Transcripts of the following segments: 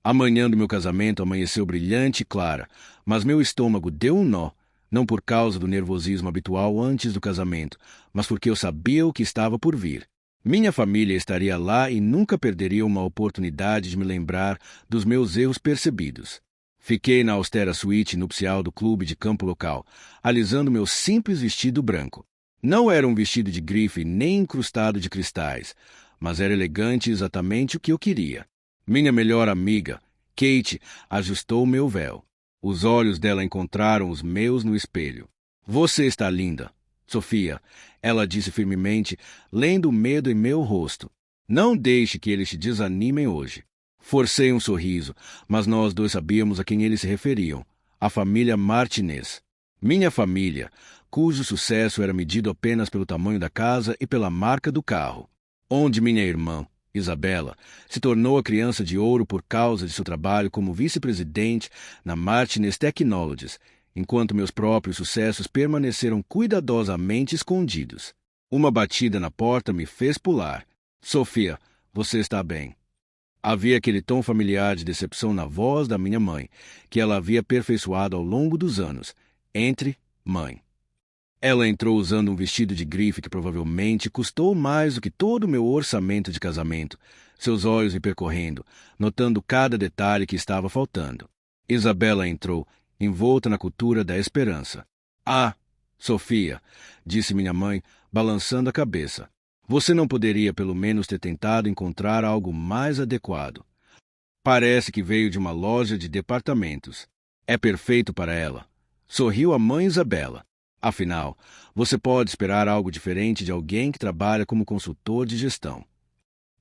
A manhã do meu casamento amanheceu brilhante e clara, mas meu estômago deu um nó, não por causa do nervosismo habitual antes do casamento, mas porque eu sabia o que estava por vir. Minha família estaria lá e nunca perderia uma oportunidade de me lembrar dos meus erros percebidos. Fiquei na austera suíte nupcial do clube de campo local, alisando meu simples vestido branco. Não era um vestido de grife nem incrustado de cristais, mas era elegante exatamente o que eu queria. Minha melhor amiga, Kate, ajustou meu véu. Os olhos dela encontraram os meus no espelho. Você está linda, Sofia, ela disse firmemente, lendo o medo em meu rosto. Não deixe que eles te desanimem hoje. Forcei um sorriso, mas nós dois sabíamos a quem eles se referiam. A família Martinez. Minha família, cujo sucesso era medido apenas pelo tamanho da casa e pela marca do carro. Onde minha irmã, Isabela, se tornou a criança de ouro por causa de seu trabalho como vice-presidente na Martinez Technologies, enquanto meus próprios sucessos permaneceram cuidadosamente escondidos. Uma batida na porta me fez pular. Sofia, você está bem? Havia aquele tom familiar de decepção na voz da minha mãe, que ela havia aperfeiçoado ao longo dos anos. Entre, mãe. Ela entrou usando um vestido de grife que provavelmente custou mais do que todo o meu orçamento de casamento, seus olhos me percorrendo, notando cada detalhe que estava faltando. Isabela entrou, envolta na cultura da esperança. Ah, Sofia, disse minha mãe, balançando a cabeça. Você não poderia pelo menos ter tentado encontrar algo mais adequado. Parece que veio de uma loja de departamentos. É perfeito para ela. Sorriu a mãe Isabela. Afinal, você pode esperar algo diferente de alguém que trabalha como consultor de gestão.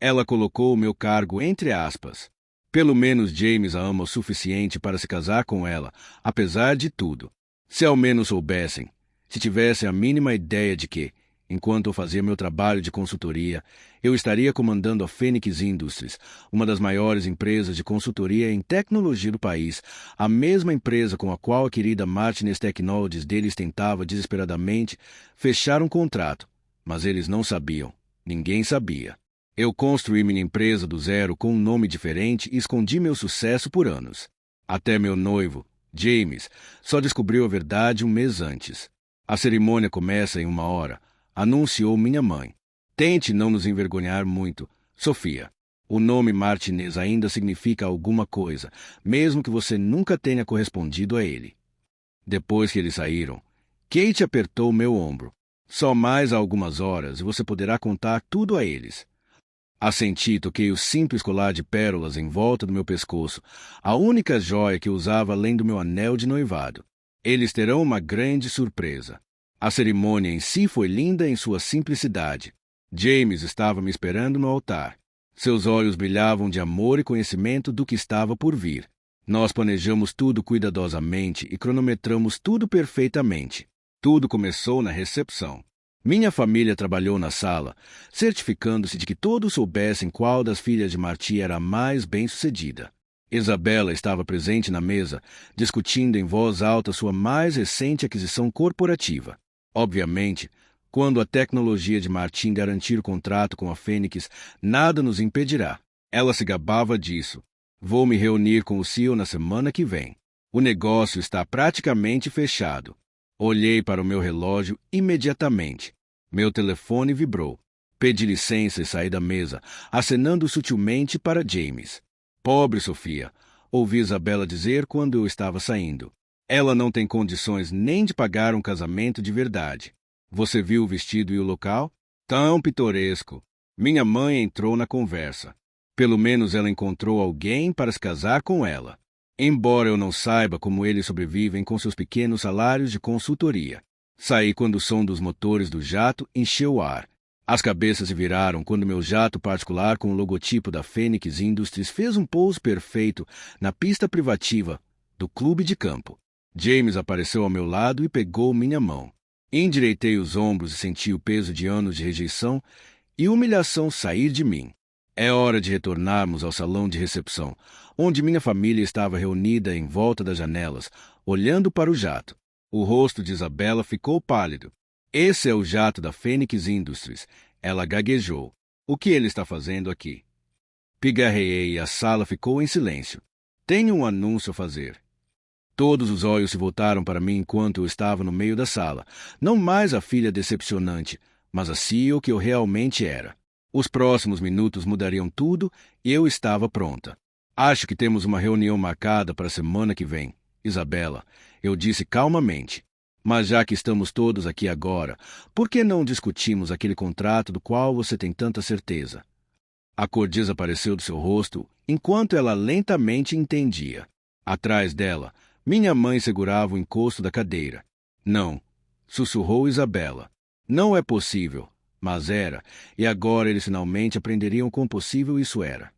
Ela colocou o meu cargo entre aspas. Pelo menos James a ama o suficiente para se casar com ela, apesar de tudo. Se ao menos soubessem, se tivessem a mínima ideia de que, enquanto eu fazia meu trabalho de consultoria, eu estaria comandando a Phoenix Industries, uma das maiores empresas de consultoria em tecnologia do país, a mesma empresa com a qual a querida Martinez Technologies deles tentava desesperadamente fechar um contrato. Mas eles não sabiam. Ninguém sabia. Eu construí minha empresa do zero com um nome diferente e escondi meu sucesso por anos. Até meu noivo, James, só descobriu a verdade um mês antes. A cerimônia começa em 1 hora, anunciou minha mãe. Tente não nos envergonhar muito, Sofia. O nome Martinez ainda significa alguma coisa, mesmo que você nunca tenha correspondido a ele. Depois que eles saíram, Kate apertou meu ombro. Só mais algumas horas e você poderá contar tudo a eles. Assenti e toquei o simples colar de pérolas em volta do meu pescoço, a única joia que usava além do meu anel de noivado. Eles terão uma grande surpresa. A cerimônia em si foi linda em sua simplicidade. James estava me esperando no altar. Seus olhos brilhavam de amor e conhecimento do que estava por vir. Nós planejamos tudo cuidadosamente e cronometramos tudo perfeitamente. Tudo começou na recepção. Minha família trabalhou na sala, certificando-se de que todos soubessem qual das filhas de Marty era a mais bem-sucedida. Isabela estava presente na mesa, discutindo em voz alta sua mais recente aquisição corporativa. Obviamente, quando a tecnologia de Martin garantir o contrato com a Fênix, nada nos impedirá. Ela se gabava disso. Vou me reunir com o CEO na semana que vem. O negócio está praticamente fechado. Olhei para o meu relógio imediatamente. Meu telefone vibrou. Pedi licença e saí da mesa, acenando sutilmente para James. Pobre Sofia, ouvi Isabela dizer quando eu estava saindo. Ela não tem condições nem de pagar um casamento de verdade. Você viu o vestido e o local? Tão pitoresco. Minha mãe entrou na conversa. Pelo menos ela encontrou alguém para se casar com ela. Embora eu não saiba como eles sobrevivem com seus pequenos salários de consultoria. Saí quando o som dos motores do jato encheu o ar. As cabeças se viraram quando meu jato particular com o logotipo da Phoenix Industries fez um pouso perfeito na pista privativa do clube de campo. James apareceu ao meu lado e pegou minha mão. Endireitei os ombros e senti o peso de anos de rejeição e humilhação sair de mim. É hora de retornarmos ao salão de recepção, onde minha família estava reunida em volta das janelas, olhando para o jato. O rosto de Isabela ficou pálido. Esse é o jato da Phoenix Industries. Ela gaguejou. O que ele está fazendo aqui? Pigarreei e a sala ficou em silêncio. Tenho um anúncio a fazer. Todos os olhos se voltaram para mim enquanto eu estava no meio da sala. Não mais a filha decepcionante, mas a CEO que eu realmente era. Os próximos minutos mudariam tudo e eu estava pronta. Acho que temos uma reunião marcada para a semana que vem, Isabela, eu disse calmamente. Mas já que estamos todos aqui agora, por que não discutimos aquele contrato do qual você tem tanta certeza? A cor desapareceu do seu rosto enquanto ela lentamente entendia. Atrás dela, minha mãe segurava o encosto da cadeira. Não, sussurrou Isabela. Não é possível, mas era, e agora eles finalmente aprenderiam quão possível isso era.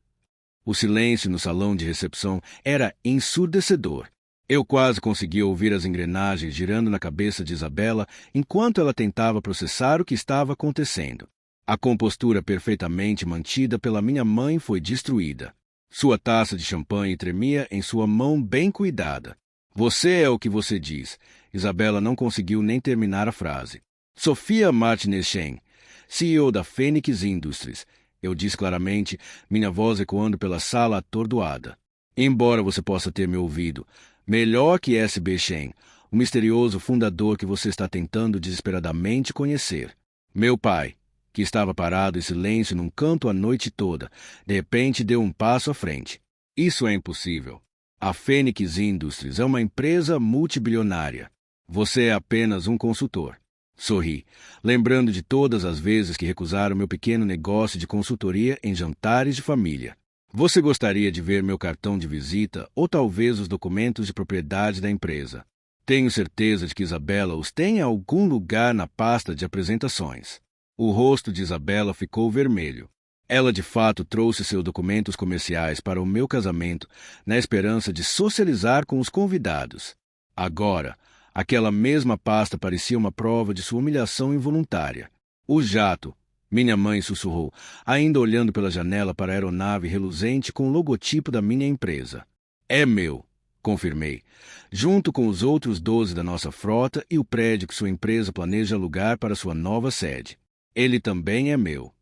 O silêncio no salão de recepção era ensurdecedor. Eu quase conseguia ouvir as engrenagens girando na cabeça de Isabela enquanto ela tentava processar o que estava acontecendo. A compostura perfeitamente mantida pela minha mãe foi destruída. Sua taça de champanhe tremia em sua mão bem cuidada. Você é o que você diz. Isabela não conseguiu nem terminar a frase. Sofia Martinez-Chen, CEO da Phoenix Industries. Eu disse claramente, minha voz ecoando pela sala atordoada. Embora você possa ter me ouvido, melhor que S.B. Chen, o misterioso fundador que você está tentando desesperadamente conhecer. Meu pai, que estava parado em silêncio num canto a noite toda, de repente deu um passo à frente. Isso é impossível. A Phoenix Industries é uma empresa multibilionária. Você é apenas um consultor. Sorri, lembrando de todas as vezes que recusaram meu pequeno negócio de consultoria em jantares de família. Você gostaria de ver meu cartão de visita ou talvez os documentos de propriedade da empresa? Tenho certeza de que Isabela os tem em algum lugar na pasta de apresentações. O rosto de Isabela ficou vermelho. Ela de fato trouxe seus documentos comerciais para o meu casamento na esperança de socializar com os convidados. Agora, aquela mesma pasta parecia uma prova de sua humilhação involuntária. O jato, minha mãe sussurrou, ainda olhando pela janela para a aeronave reluzente com o logotipo da minha empresa. É meu, confirmei, junto com os outros 12 da nossa frota e o prédio que sua empresa planeja alugar para sua nova sede. Ele também é meu.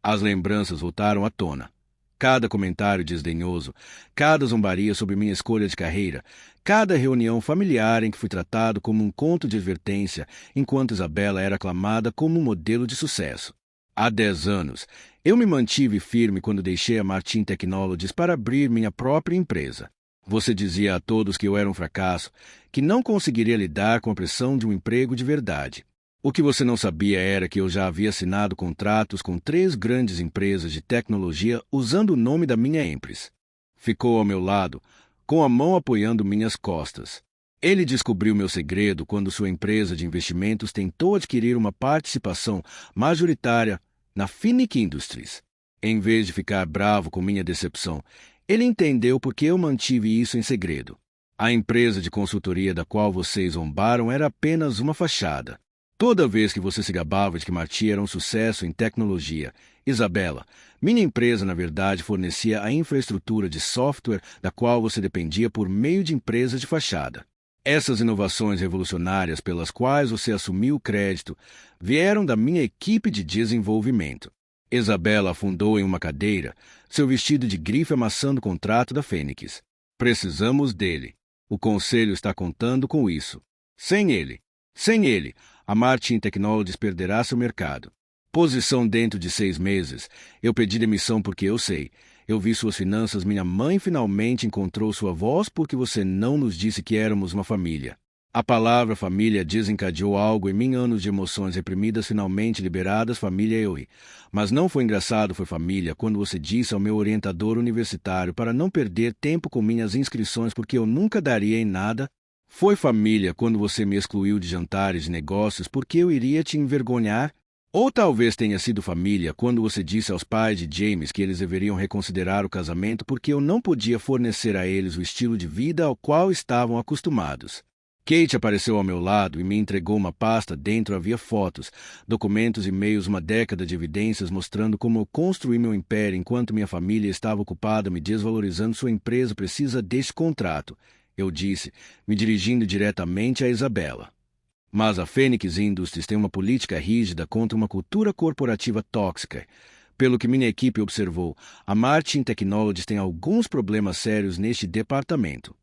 As lembranças voltaram à tona. Cada comentário desdenhoso, cada zombaria sobre minha escolha de carreira, cada reunião familiar em que fui tratado como um conto de advertência, enquanto Isabela era aclamada como um modelo de sucesso. Há 10 anos, eu me mantive firme quando deixei a Martin Technologies para abrir minha própria empresa. Você dizia a todos que eu era um fracasso, que não conseguiria lidar com a pressão de um emprego de verdade. O que você não sabia era que eu já havia assinado contratos com 3 grandes empresas de tecnologia usando o nome da minha empresa. Ficou ao meu lado, com a mão apoiando minhas costas. Ele descobriu meu segredo quando sua empresa de investimentos tentou adquirir uma participação majoritária na Phoenix Industries. Em vez de ficar bravo com minha decepção, ele entendeu por que eu mantive isso em segredo. A empresa de consultoria da qual vocês zombaram era apenas uma fachada. Toda vez que você se gabava de que Marti era um sucesso em tecnologia, Isabela, minha empresa na verdade fornecia a infraestrutura de software da qual você dependia por meio de empresas de fachada. Essas inovações revolucionárias pelas quais você assumiu o crédito vieram da minha equipe de desenvolvimento. Isabela afundou em uma cadeira, seu vestido de grife amassando o contrato da Phoenix. Precisamos dele. O conselho está contando com isso. Sem ele, a Martin Technologies perderá seu mercado. Posição dentro de 6 meses. Eu pedi demissão porque eu sei. Eu vi suas finanças. Minha mãe finalmente encontrou sua voz porque você não nos disse que éramos uma família. A palavra família desencadeou algo em mim, anos de emoções reprimidas finalmente liberadas, família eu ri. Mas não foi engraçado, foi família, quando você disse ao meu orientador universitário para não perder tempo com minhas inscrições porque eu nunca daria em nada. Foi família quando você me excluiu de jantares de negócios porque eu iria te envergonhar? Ou talvez tenha sido família quando você disse aos pais de James que eles deveriam reconsiderar o casamento porque eu não podia fornecer a eles o estilo de vida ao qual estavam acostumados. Kate apareceu ao meu lado e me entregou uma pasta. Dentro havia fotos, documentos e e-mails, uma década de evidências mostrando como eu construí meu império enquanto minha família estava ocupada me desvalorizando. Sua empresa precisa deste contrato, eu disse, me dirigindo diretamente a Isabela. Mas a Phoenix Industries tem uma política rígida contra uma cultura corporativa tóxica. Pelo que minha equipe observou, a Martin Technologies tem alguns problemas sérios neste departamento.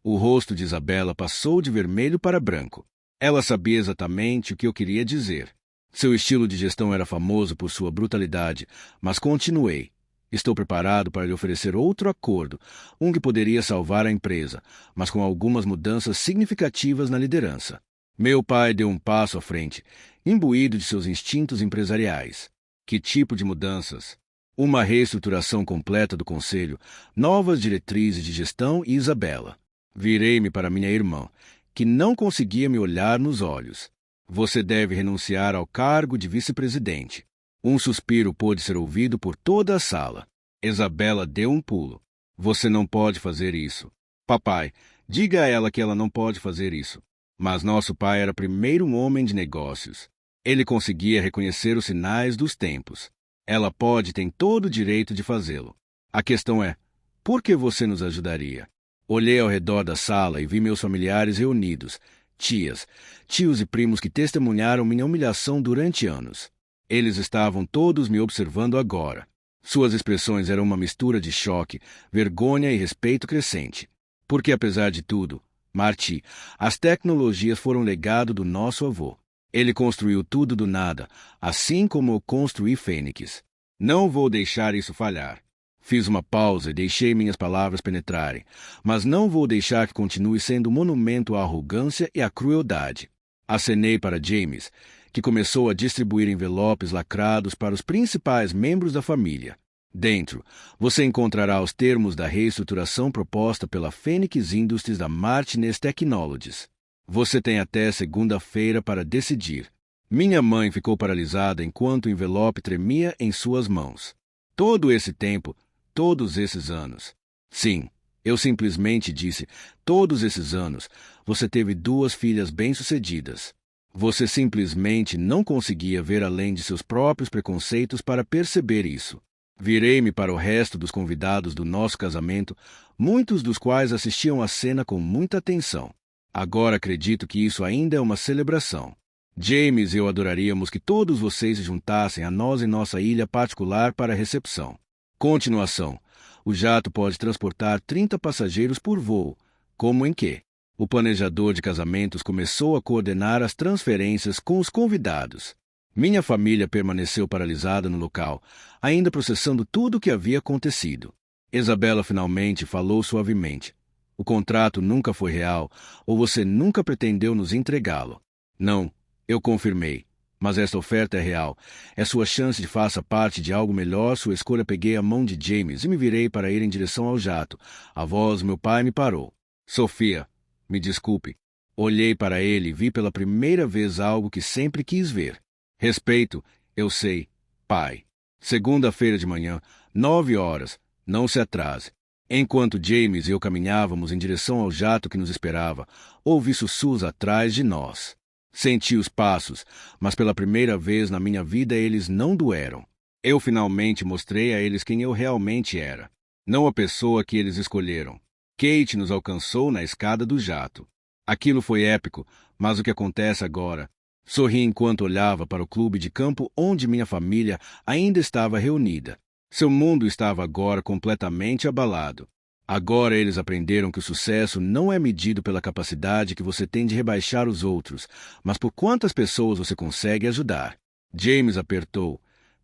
O rosto de Isabela passou de vermelho para branco. Ela sabia exatamente o que eu queria dizer. Seu estilo de gestão era famoso por sua brutalidade, mas continuei. Estou preparado para lhe oferecer outro acordo, um que poderia salvar a empresa, mas com algumas mudanças significativas na liderança. Meu pai deu um passo à frente, imbuído de seus instintos empresariais. Que tipo de mudanças? Uma reestruturação completa do conselho, novas diretrizes de gestão e Isabela. Virei-me para minha irmã, que não conseguia me olhar nos olhos. Você deve renunciar ao cargo de vice-presidente. Um suspiro pôde ser ouvido por toda a sala. Isabela deu um pulo. Você não pode fazer isso. Papai, diga a ela que ela não pode fazer isso. Mas nosso pai era primeiro um homem de negócios. Ele conseguia reconhecer os sinais dos tempos. Ela tem todo o direito de fazê-lo. A questão é, por que você nos ajudaria? Olhei ao redor da sala e vi meus familiares reunidos, tias, tios e primos que testemunharam minha humilhação durante anos. Eles estavam todos me observando agora. Suas expressões eram uma mistura de choque, vergonha e respeito crescente. Porque, apesar de tudo, Marty, as tecnologias foram legado do nosso avô. Ele construiu tudo do nada, assim como eu construí Fênix. Não vou deixar isso falhar. Fiz uma pausa e deixei minhas palavras penetrarem, mas não vou deixar que continue sendo monumento à arrogância e à crueldade. Acenei para James, que começou a distribuir envelopes lacrados para os principais membros da família. Dentro, você encontrará os termos da reestruturação proposta pela Phoenix Industries da Martinez Technologies. Você tem até segunda-feira para decidir. Minha mãe ficou paralisada enquanto o envelope tremia em suas mãos. Todo esse tempo, todos esses anos. Sim, eu simplesmente disse, todos esses anos, você teve 2 filhas bem-sucedidas. Você simplesmente não conseguia ver além de seus próprios preconceitos para perceber isso. Virei-me para o resto dos convidados do nosso casamento, muitos dos quais assistiam à cena com muita atenção. Agora acredito que isso ainda é uma celebração. James e eu adoraríamos que todos vocês se juntassem a nós em nossa ilha particular para a recepção. Continuação. O jato pode transportar 30 passageiros por voo. Como em que? O planejador de casamentos começou a coordenar as transferências com os convidados. Minha família permaneceu paralisada no local, ainda processando tudo o que havia acontecido. Isabela finalmente falou suavemente. O contrato nunca foi real, ou você nunca pretendeu nos entregá-lo? Não, eu confirmei. Mas esta oferta é real. É sua chance de faça parte de algo melhor, sua escolha. Peguei a mão de James e me virei para ir em direção ao jato. A voz do meu pai me parou. Sofia, me desculpe. Olhei para ele e vi pela primeira vez algo que sempre quis ver. Respeito, eu sei, pai. Segunda-feira de manhã, 9 horas. Não se atrase. Enquanto James e eu caminhávamos em direção ao jato que nos esperava, ouvi sussurros atrás de nós. Senti os passos, mas pela primeira vez na minha vida eles não doeram. Eu finalmente mostrei a eles quem eu realmente era. Não a pessoa que eles escolheram. Kate nos alcançou na escada do jato. Aquilo foi épico, mas o que acontece agora? Sorri enquanto olhava para o clube de campo onde minha família ainda estava reunida. Seu mundo estava agora completamente abalado. Agora eles aprenderam que o sucesso não é medido pela capacidade que você tem de rebaixar os outros, mas por quantas pessoas você consegue ajudar. James apertou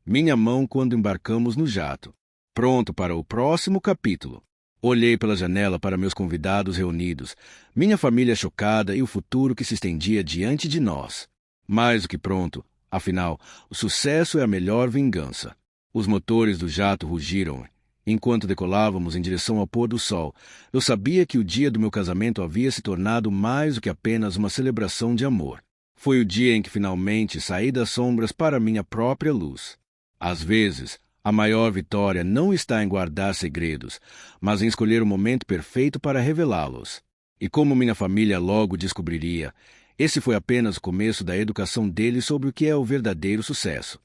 minha mão quando embarcamos no jato. Pronto para o próximo capítulo. Olhei pela janela para meus convidados reunidos, minha família chocada e o futuro que se estendia diante de nós. Mais do que pronto, afinal, o sucesso é a melhor vingança. Os motores do jato rugiram. Enquanto decolávamos em direção ao pôr do sol, eu sabia que o dia do meu casamento havia se tornado mais do que apenas uma celebração de amor. Foi o dia em que finalmente saí das sombras para minha própria luz. Às vezes, a maior vitória não está em guardar segredos, mas em escolher o momento perfeito para revelá-los. E como minha família logo descobriria, esse foi apenas o começo da educação deles sobre o que é o verdadeiro sucesso.